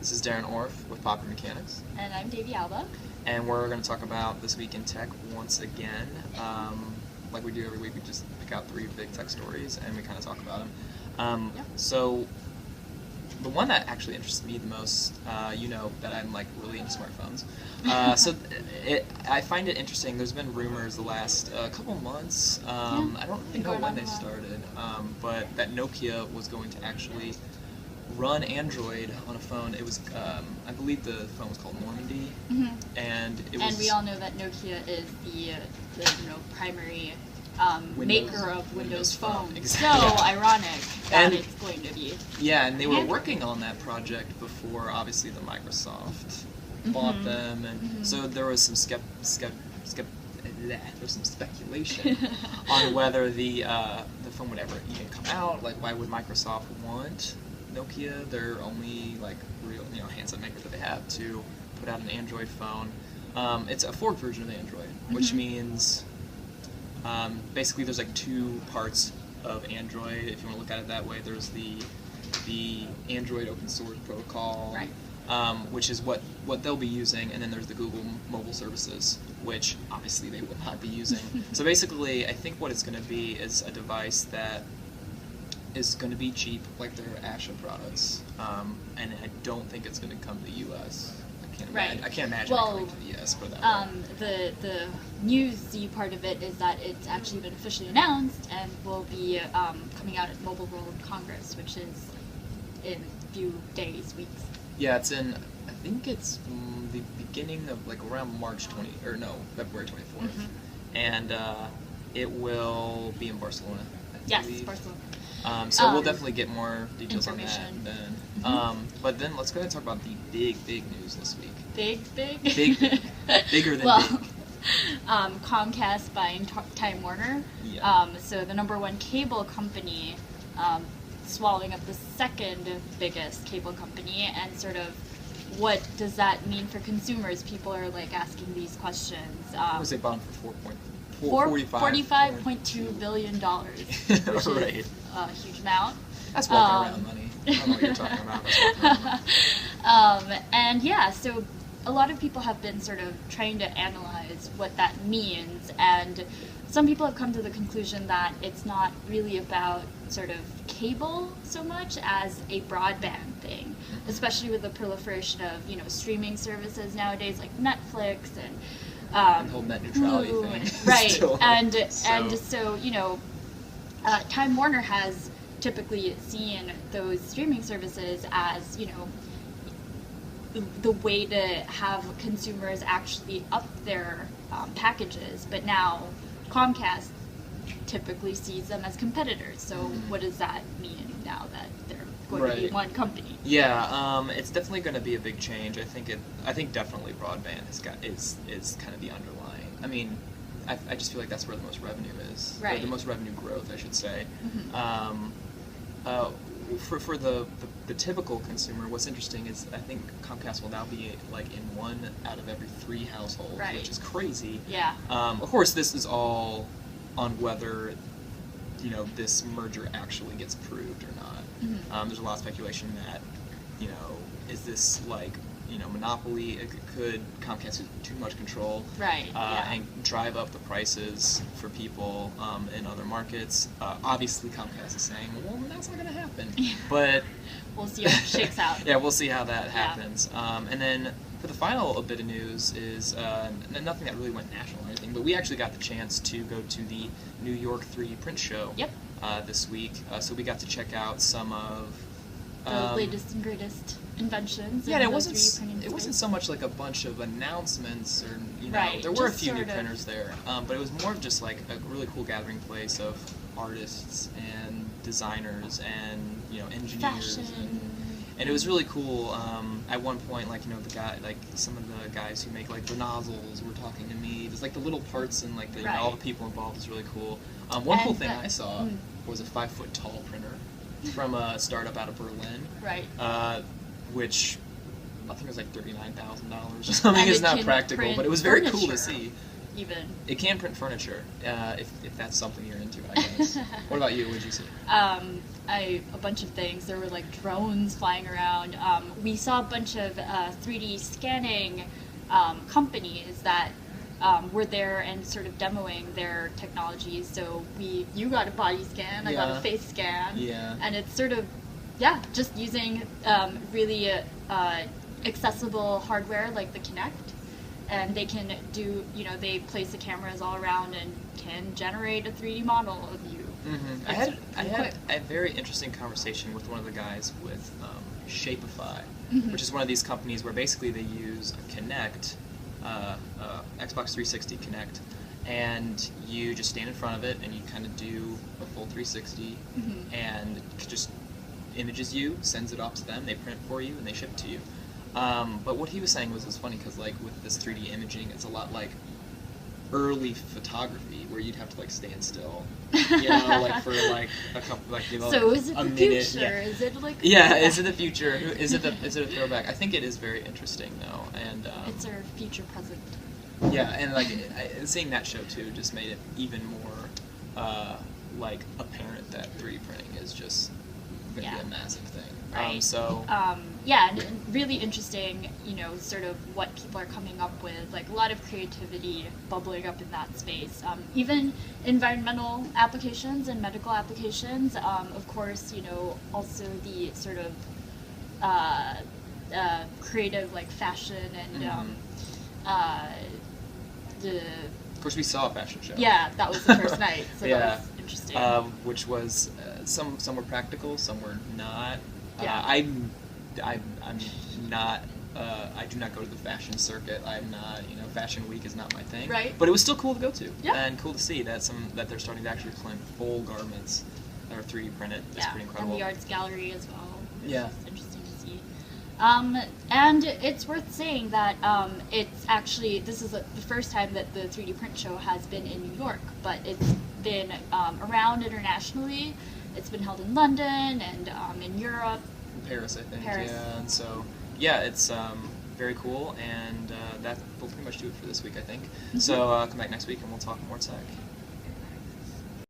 This is Darren Orff with Popular Mechanics. And I'm Davey Alba. And we're going to talk about This Week in Tech once again. Like we do every week, we just pick out 3 big tech stories and we kind of talk about them. So the one that actually interests me the most, you know that I'm like really into smartphones. I find it interesting. There's been rumors the last couple months. I don't really know when they started, but that Nokia was going to actually run Android on a phone. It was, I believe the phone was called Normandy, and it was. And we all know that Nokia is the primary maker of Windows Phone. Exactly. So ironic that it's going to be. Yeah, and they were working on that project before, obviously, the Microsoft bought them, and so there was some speculation on whether the phone would ever even come out. Like, why would Microsoft want Nokia, their only like real handset maker that they have, to put out an Android phone? It's a forked version of Android, which means basically there's like 2 parts of Android. If you want to look at it that way, there's the Android open source protocol, which is what they'll be using, and then there's the Google mobile services, which obviously they will not be using. So basically, I think what it's going to be is a device that is going to be cheap, like their Asha products, and I don't think it's going to come to the U.S. I can't imagine it coming to the U.S. for that. The newsy part of it is that it's actually been officially announced and will be coming out at Mobile World Congress, which is in a few days, weeks. Yeah, it's in. I think it's the beginning of like around February 24th, and it will be in Barcelona. Yes, Barcelona. So we'll definitely get more details on that then. But then let's go ahead and talk about the big news this week. Big? Bigger than big. Comcast buying Time Warner. Yeah. So the #1 cable company swallowing up the second biggest cable company, and sort of what does that mean for consumers? People are like asking these questions. Was it bought for $45.2 billion, which is a huge amount. That's walking around money. I don't know what you're talking about. That's walking around. And yeah, so a lot of people have been sort of trying to analyze what that means, and some people have come to the conclusion that it's not really about sort of cable so much as a broadband thing, especially with the proliferation of streaming services nowadays like Netflix and the whole net neutrality thing. Right. So Time Warner has typically seen those streaming services as the way to have consumers actually up their packages, but now Comcast typically sees them as competitors. So what does that mean now that they're going to be one company? Yeah, it's definitely going to be a big change. I think definitely broadband is kind of the underlying. I mean, I just feel like that's where the most revenue is. Right. Or the most revenue growth, I should say. For the typical consumer, what's interesting is I think Comcast will now be like in 1 out of every 3 households, which is crazy. Yeah. Of course, this is all on whether this merger actually gets approved or not. There's a lot of speculation that is this like monopoly? Could Comcast have too much control, and drive up the prices for people in other markets? Obviously, Comcast is saying, well, that's not going to happen. But we'll see how it shakes out. Yeah, we'll see how that happens. And then for the final bit of news is nothing that really went national or anything, but we actually got the chance to go to the New York 3 Printshow this week. So we got to check out some of the latest and greatest inventions. Yeah, it wasn't so much like a bunch of announcements or there were a few new printers there, but it was more of just like a really cool gathering place of artists and designers and engineers, and it was really cool. At one point, some of the guys who make like the nozzles were talking to me. Just like the little parts and like all the people involved was really cool. One cool thing I saw was a 5-foot-tall printer from a startup out of Berlin. Right. Which I think it was like $39,000 or something. It's not practical, but it was very cool to see. even. It can print furniture, if that's something you're into, I guess. What about you? What did you see? A bunch of things. There were like drones flying around. We saw a bunch of 3D scanning companies that were there and sort of demoing their technologies. So you got a body scan, I got a face scan, and it's sort of just using really accessible hardware like the Kinect, and they can do, they place the cameras all around and can generate a 3D model of you. Mm-hmm. I had a very interesting conversation with one of the guys with Shapeify, which is one of these companies where basically they use a Kinect, Xbox 360 Kinect, and you just stand in front of it and you kind of do a full 360, and it just images you, sends it off to them, they print for you, and they ship it to you. But what he was saying was funny because like with this 3D imaging, it's a lot like early photography where you'd have to like stand still, like for like a couple, like so is it a the minute. Future? Is it like is it the future? Is it a throwback? I think it is very interesting though, and it's our future present. Yeah, and like seeing that show too just made it even more like apparent that 3D printing is just going to be a massive thing. Right. And really interesting, sort of what people are coming up with, like a lot of creativity bubbling up in that space. Even environmental applications and medical applications, of course, also the sort of creative, like fashion and Of course, we saw a fashion show. Yeah, that was the first night, so that was interesting. Which was some were practical, some were not. Yeah. I'm not. I do not go to the fashion circuit. I'm not. Fashion Week is not my thing. Right. But it was still cool to go to. Yeah. And cool to see that they're starting to actually print full garments that are 3D printed. It's pretty incredible. And the arts gallery as well. Yeah. It's interesting to see. And it's worth saying that it's actually, this is the first time that the 3D print show has been in New York, but it's been around internationally. It's been held in London and in Europe. Paris, I think. Paris. Yeah, and so, it's very cool, and that will pretty much do it for this week, I think. So come back next week and we'll talk more tech.